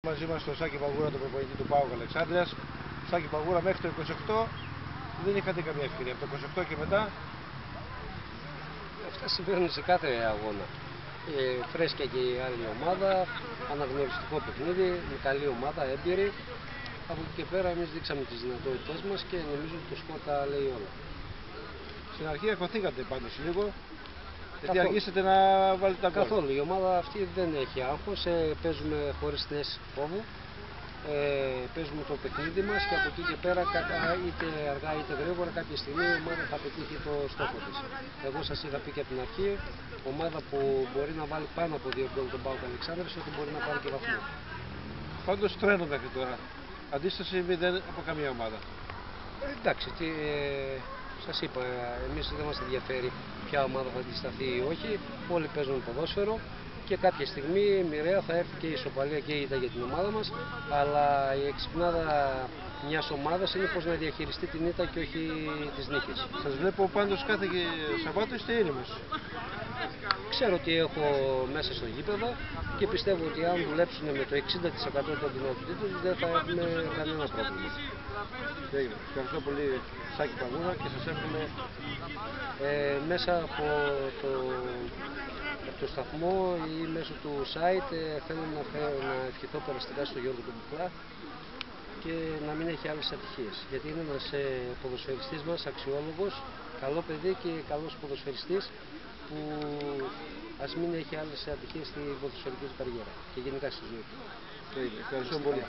Μαζί μας το Σάκη Παγούρα, τον προπονητή του ΠΑΟΚ Αλεξάνδρειας. Σάκη Παγούρα, μέχρι το 28 δεν είχατε καμία ευκαιρία. Από το 28 και μετά. Αυτά συμβαίνουν σε κάθε αγώνα. Φρέσκια και η άλλη ομάδα, αναγνωριστικό παιχνίδι, με καλή ομάδα, έμπειρη. Από εκεί και πέρα εμείς δείξαμε τις δυνατότητές μας και νομίζω ότι το σκορ τα λέει όλα. Στην αρχή αγχωθήκατε πάντως λίγο, γιατί αργήσατε να βάλετε τα γκολ. Καθόλου. Η ομάδα αυτή δεν έχει άγχος, παίζουμε χωρίς την αίσθηση του φόβου. Παίζουμε το παιχνίδι μας και από εκεί και πέρα, είτε αργά είτε γρήγορα, κάποια στιγμή η ομάδα θα πετύχει το στόχο της. Εγώ σας είχα πει και από την αρχή, ομάδα που μπορεί να βάλει πάνω από 2 γκολ τον ΠΑΟΚ Αλεξάνδρειας, ότι μπορεί να πάρει και βαθμό. Πάντως τρένο μέχρι τώρα. Αντίσταση 0 από καμία ομάδα. Εντάξει, σας είπα, εμείς δεν μας ενδιαφέρει ποια ομάδα θα αντισταθεί ή όχι. Όλοι παίζουν ποδόσφαιρο και κάποια στιγμή μοιραία θα έρθει και η ισοπαλία και η ήττα για την ομάδα μας. Αλλά η εξυπνάδα μιας ομάδας είναι πως να διαχειριστεί την ήττα και όχι τις νίκες. Σας βλέπω πάντως κάθε Σαββάτο είστε ήρεμος. Ξέρω ότι έχω μέσα στο γήπεδο και πιστεύω ότι αν δουλέψουν με το 60% των δυνατοτήτων δεν θα έχουμε κανένα πρόβλημα. Ευχαριστώ πολύ Σάκη Παγούρα και σας εύχομαι μέσα από το σταθμό ή μέσω του site θέλω να ευχηθώ περαστικά στον Γιώργο τον Μπουκλά και να μην έχει άλλες ατυχίες, γιατί είναι ένας ποδοσφαιριστής μας αξιόλογος, καλό παιδί και καλός ποδοσφαιριστής που ας μην έχει άλλες ατυχίες στη ποδοσφαιρική του καριέρα και γενικά στη ζωή του. Ευχαριστώ πολύ.